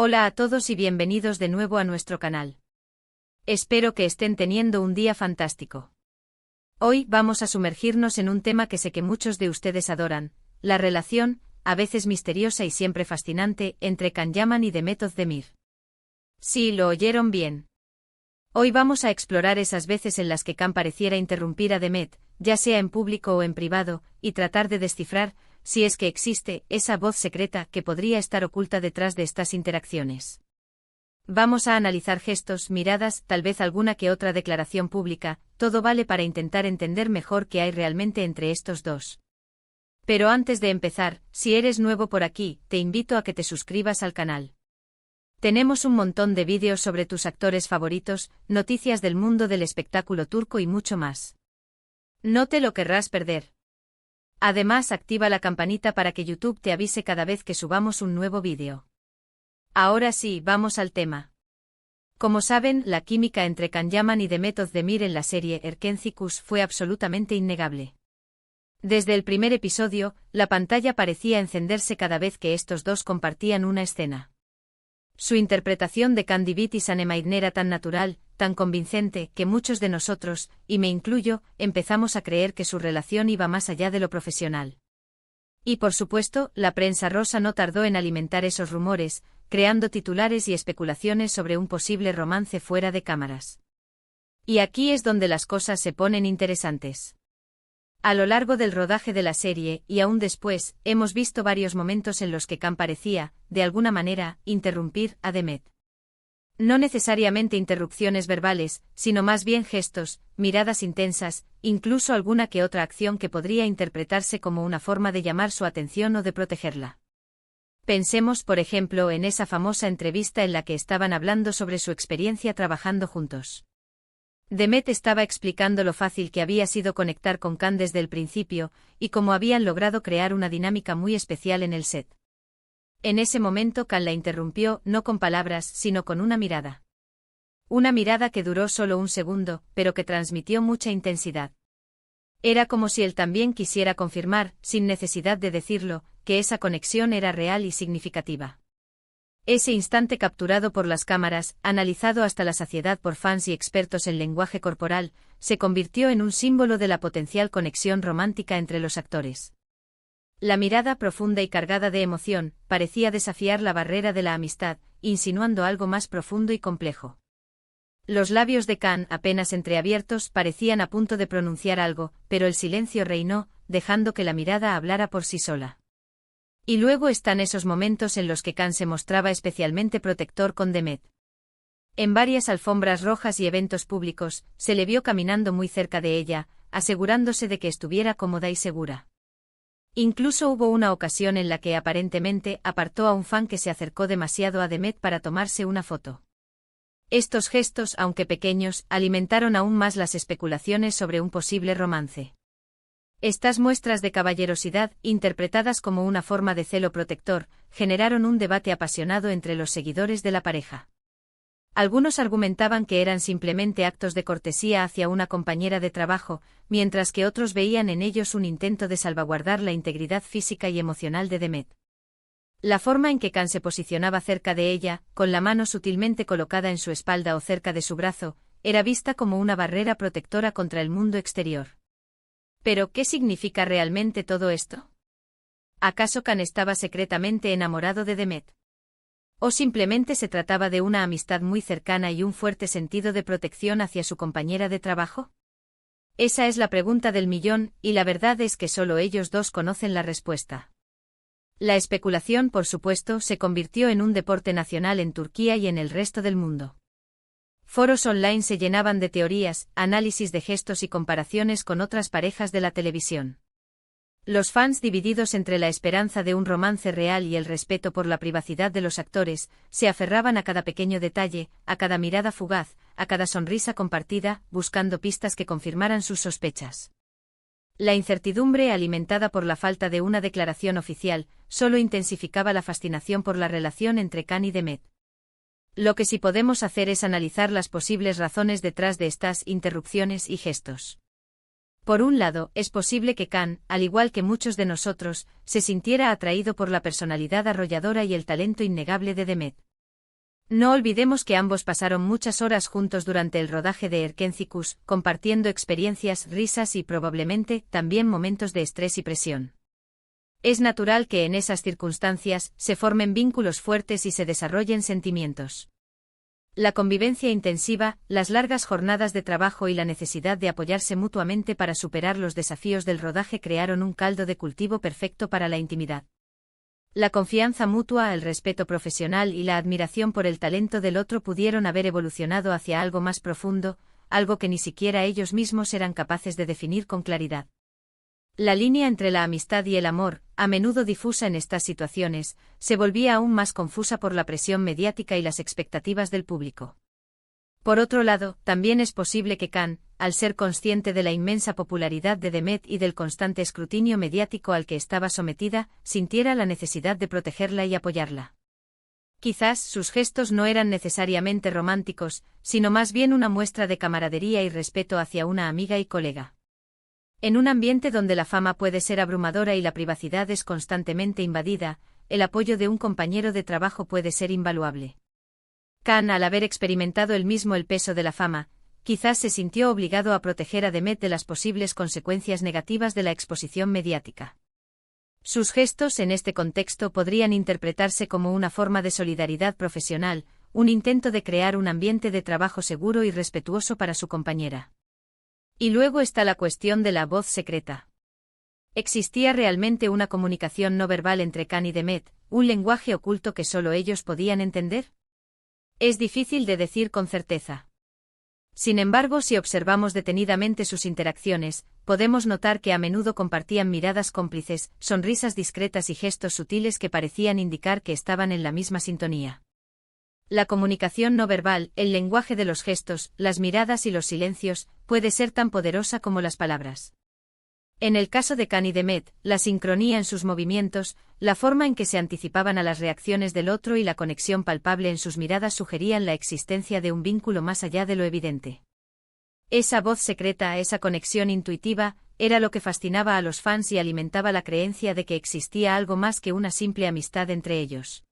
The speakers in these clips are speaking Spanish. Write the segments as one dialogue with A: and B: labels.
A: Hola a todos y bienvenidos de nuevo a nuestro canal. Espero que estén teniendo un día fantástico. Hoy vamos a sumergirnos en un tema que sé que muchos de ustedes adoran, la relación, a veces misteriosa y siempre fascinante, entre Can Yaman y Demet Özdemir. Sí, lo oyeron bien. Hoy vamos a explorar esas veces en las que Can pareciera interrumpir a Demet, ya sea en público o en privado, y tratar de descifrar, si es que existe, esa voz secreta que podría estar oculta detrás de estas interacciones. Vamos a analizar gestos, miradas, tal vez alguna que otra declaración pública, todo vale para intentar entender mejor qué hay realmente entre estos dos. Pero antes de empezar, si eres nuevo por aquí, te invito a que te suscribas al canal. Tenemos un montón de vídeos sobre tus actores favoritos, noticias del mundo del espectáculo turco y mucho más. No te lo querrás perder. Además, activa la campanita para que YouTube te avise cada vez que subamos un nuevo vídeo. Ahora sí, vamos al tema. Como saben, la química entre Can Yaman y Demet Özdemir en la serie Erkenci fue absolutamente innegable. Desde el primer episodio, la pantalla parecía encenderse cada vez que estos dos compartían una escena. Su interpretación de Can Divit y Sanemane era tan natural, tan convincente, que muchos de nosotros, y me incluyo, empezamos a creer que su relación iba más allá de lo profesional. Y por supuesto, la prensa rosa no tardó en alimentar esos rumores, creando titulares y especulaciones sobre un posible romance fuera de cámaras. Y aquí es donde las cosas se ponen interesantes. A lo largo del rodaje de la serie, y aún después, hemos visto varios momentos en los que Can parecía, de alguna manera, interrumpir a Demet. No necesariamente interrupciones verbales, sino más bien gestos, miradas intensas, incluso alguna que otra acción que podría interpretarse como una forma de llamar su atención o de protegerla. Pensemos, por ejemplo, en esa famosa entrevista en la que estaban hablando sobre su experiencia trabajando juntos. Demet estaba explicando lo fácil que había sido conectar con Can desde el principio, y cómo habían logrado crear una dinámica muy especial en el set. En ese momento Can la interrumpió, no con palabras, sino con una mirada. Una mirada que duró solo un segundo, pero que transmitió mucha intensidad. Era como si él también quisiera confirmar, sin necesidad de decirlo, que esa conexión era real y significativa. Ese instante capturado por las cámaras, analizado hasta la saciedad por fans y expertos en lenguaje corporal, se convirtió en un símbolo de la potencial conexión romántica entre los actores. La mirada profunda y cargada de emoción, parecía desafiar la barrera de la amistad, insinuando algo más profundo y complejo. Los labios de Can, apenas entreabiertos, parecían a punto de pronunciar algo, pero el silencio reinó, dejando que la mirada hablara por sí sola. Y luego están esos momentos en los que Can se mostraba especialmente protector con Demet. En varias alfombras rojas y eventos públicos, se le vio caminando muy cerca de ella, asegurándose de que estuviera cómoda y segura. Incluso hubo una ocasión en la que aparentemente apartó a un fan que se acercó demasiado a Demet para tomarse una foto. Estos gestos, aunque pequeños, alimentaron aún más las especulaciones sobre un posible romance. Estas muestras de caballerosidad, interpretadas como una forma de celo protector, generaron un debate apasionado entre los seguidores de la pareja. Algunos argumentaban que eran simplemente actos de cortesía hacia una compañera de trabajo, mientras que otros veían en ellos un intento de salvaguardar la integridad física y emocional de Demet. La forma en que Can se posicionaba cerca de ella, con la mano sutilmente colocada en su espalda o cerca de su brazo, era vista como una barrera protectora contra el mundo exterior. ¿Pero qué significa realmente todo esto? ¿Acaso Can estaba secretamente enamorado de Demet? ¿O simplemente se trataba de una amistad muy cercana y un fuerte sentido de protección hacia su compañera de trabajo? Esa es la pregunta del millón, y la verdad es que solo ellos dos conocen la respuesta. La especulación, por supuesto, se convirtió en un deporte nacional en Turquía y en el resto del mundo. Foros online se llenaban de teorías, análisis de gestos y comparaciones con otras parejas de la televisión. Los fans, divididos entre la esperanza de un romance real y el respeto por la privacidad de los actores, se aferraban a cada pequeño detalle, a cada mirada fugaz, a cada sonrisa compartida, buscando pistas que confirmaran sus sospechas. La incertidumbre, alimentada por la falta de una declaración oficial, solo intensificaba la fascinación por la relación entre Can y Demet. Lo que sí podemos hacer es analizar las posibles razones detrás de estas interrupciones y gestos. Por un lado, es posible que Can, al igual que muchos de nosotros, se sintiera atraído por la personalidad arrolladora y el talento innegable de Demet. No olvidemos que ambos pasaron muchas horas juntos durante el rodaje de Erkénticos, compartiendo experiencias, risas y probablemente también momentos de estrés y presión. Es natural que en esas circunstancias se formen vínculos fuertes y se desarrollen sentimientos. La convivencia intensiva, las largas jornadas de trabajo y la necesidad de apoyarse mutuamente para superar los desafíos del rodaje crearon un caldo de cultivo perfecto para la intimidad. La confianza mutua, el respeto profesional y la admiración por el talento del otro pudieron haber evolucionado hacia algo más profundo, algo que ni siquiera ellos mismos eran capaces de definir con claridad. La línea entre la amistad y el amor, a menudo difusa en estas situaciones, se volvía aún más confusa por la presión mediática y las expectativas del público. Por otro lado, también es posible que Khan, al ser consciente de la inmensa popularidad de Demet y del constante escrutinio mediático al que estaba sometida, sintiera la necesidad de protegerla y apoyarla. Quizás sus gestos no eran necesariamente románticos, sino más bien una muestra de camaradería y respeto hacia una amiga y colega. En un ambiente donde la fama puede ser abrumadora y la privacidad es constantemente invadida, el apoyo de un compañero de trabajo puede ser invaluable. Khan, al haber experimentado él mismo el peso de la fama, quizás se sintió obligado a proteger a Demet de las posibles consecuencias negativas de la exposición mediática. Sus gestos en este contexto podrían interpretarse como una forma de solidaridad profesional, un intento de crear un ambiente de trabajo seguro y respetuoso para su compañera. Y luego está la cuestión de la voz secreta. ¿Existía realmente una comunicación no verbal entre Khan y Demet, un lenguaje oculto que solo ellos podían entender? Es difícil de decir con certeza. Sin embargo, si observamos detenidamente sus interacciones, podemos notar que a menudo compartían miradas cómplices, sonrisas discretas y gestos sutiles que parecían indicar que estaban en la misma sintonía. La comunicación no verbal, el lenguaje de los gestos, las miradas y los silencios, puede ser tan poderosa como las palabras. En el caso de Khan y Demet, la sincronía en sus movimientos, la forma en que se anticipaban a las reacciones del otro y la conexión palpable en sus miradas sugerían la existencia de un vínculo más allá de lo evidente. Esa voz secreta, esa conexión intuitiva, era lo que fascinaba a los fans y alimentaba la creencia de que existía algo más que una simple amistad entre ellos.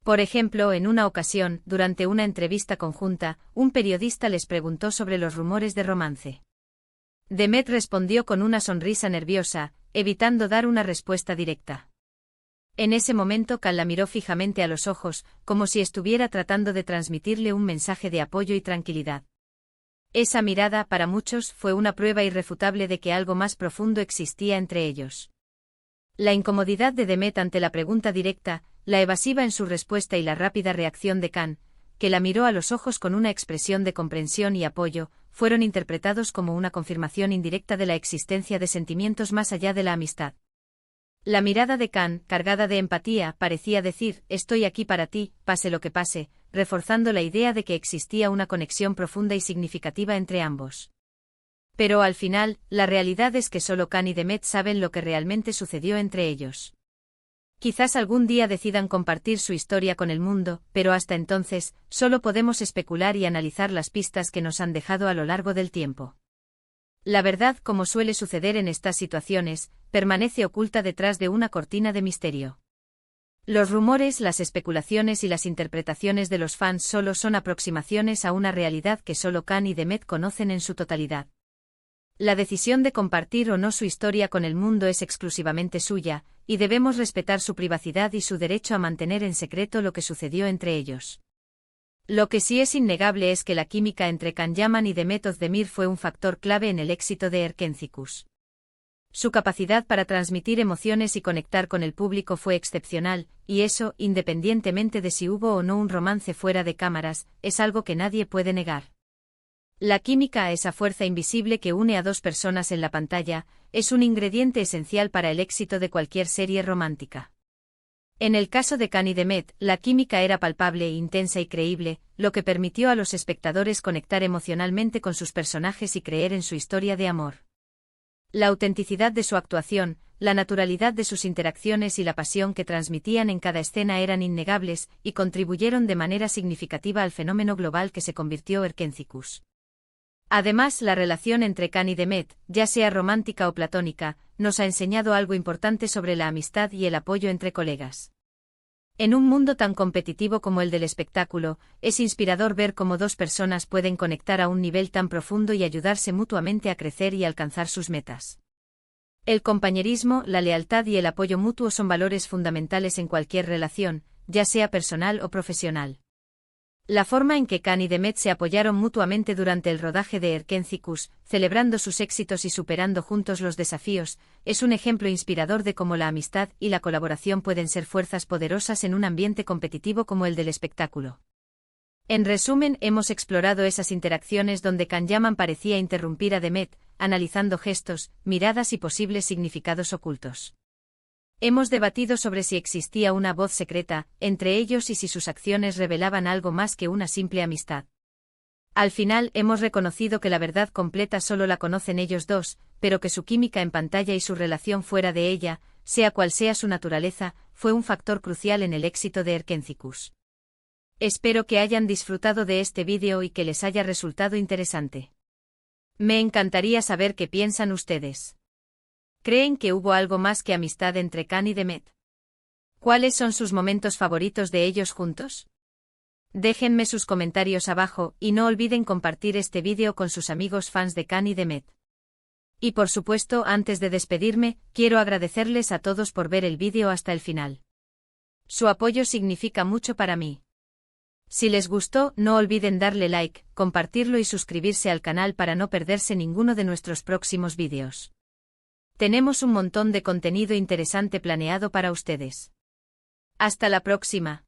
A: Por ejemplo, en una ocasión, durante una entrevista conjunta, un periodista les preguntó sobre los rumores de romance. Demet respondió con una sonrisa nerviosa, evitando dar una respuesta directa. En ese momento Khan la miró fijamente a los ojos, como si estuviera tratando de transmitirle un mensaje de apoyo y tranquilidad. Esa mirada, para muchos, fue una prueba irrefutable de que algo más profundo existía entre ellos. La incomodidad de Demet ante la pregunta directa, la evasiva en su respuesta y la rápida reacción de Khan, que la miró a los ojos con una expresión de comprensión y apoyo, fueron interpretados como una confirmación indirecta de la existencia de sentimientos más allá de la amistad. La mirada de Khan, cargada de empatía, parecía decir, estoy aquí para ti, pase lo que pase, reforzando la idea de que existía una conexión profunda y significativa entre ambos. Pero al final, la realidad es que solo Khan y Demet saben lo que realmente sucedió entre ellos. Quizás algún día decidan compartir su historia con el mundo, pero hasta entonces, solo podemos especular y analizar las pistas que nos han dejado a lo largo del tiempo. La verdad, como suele suceder en estas situaciones, permanece oculta detrás de una cortina de misterio. Los rumores, las especulaciones y las interpretaciones de los fans solo son aproximaciones a una realidad que solo Khan y Demet conocen en su totalidad. La decisión de compartir o no su historia con el mundo es exclusivamente suya, y debemos respetar su privacidad y su derecho a mantener en secreto lo que sucedió entre ellos. Lo que sí es innegable es que la química entre Khan Yaman y Demet Özdemir fue un factor clave en el éxito de Erkénticos. Su capacidad para transmitir emociones y conectar con el público fue excepcional, y eso, independientemente de si hubo o no un romance fuera de cámaras, es algo que nadie puede negar. La química, esa fuerza invisible que une a dos personas en la pantalla, es un ingrediente esencial para el éxito de cualquier serie romántica. En el caso de Khan y Demet, la química era palpable, intensa y creíble, lo que permitió a los espectadores conectar emocionalmente con sus personajes y creer en su historia de amor. La autenticidad de su actuación, la naturalidad de sus interacciones y la pasión que transmitían en cada escena eran innegables, y contribuyeron de manera significativa al fenómeno global que se convirtió Erkénticos. Además, la relación entre Khan y Demet, ya sea romántica o platónica, nos ha enseñado algo importante sobre la amistad y el apoyo entre colegas. En un mundo tan competitivo como el del espectáculo, es inspirador ver cómo dos personas pueden conectar a un nivel tan profundo y ayudarse mutuamente a crecer y alcanzar sus metas. El compañerismo, la lealtad y el apoyo mutuo son valores fundamentales en cualquier relación, ya sea personal o profesional. La forma en que Khan y Demet se apoyaron mutuamente durante el rodaje de Erkencicus, celebrando sus éxitos y superando juntos los desafíos, es un ejemplo inspirador de cómo la amistad y la colaboración pueden ser fuerzas poderosas en un ambiente competitivo como el del espectáculo. En resumen, hemos explorado esas interacciones donde Khan Yaman parecía interrumpir a Demet, analizando gestos, miradas y posibles significados ocultos. Hemos debatido sobre si existía una voz secreta entre ellos y si sus acciones revelaban algo más que una simple amistad. Al final hemos reconocido que la verdad completa solo la conocen ellos dos, pero que su química en pantalla y su relación fuera de ella, sea cual sea su naturaleza, fue un factor crucial en el éxito de Erkencicus. Espero que hayan disfrutado de este vídeo y que les haya resultado interesante. Me encantaría saber qué piensan ustedes. ¿Creen que hubo algo más que amistad entre Khan y Demet? ¿Cuáles son sus momentos favoritos de ellos juntos? Déjenme sus comentarios abajo y no olviden compartir este vídeo con sus amigos fans de Khan y Demet. Y por supuesto, antes de despedirme, quiero agradecerles a todos por ver el vídeo hasta el final. Su apoyo significa mucho para mí. Si les gustó, no olviden darle like, compartirlo y suscribirse al canal para no perderse ninguno de nuestros próximos vídeos. Tenemos un montón de contenido interesante planeado para ustedes. Hasta la próxima.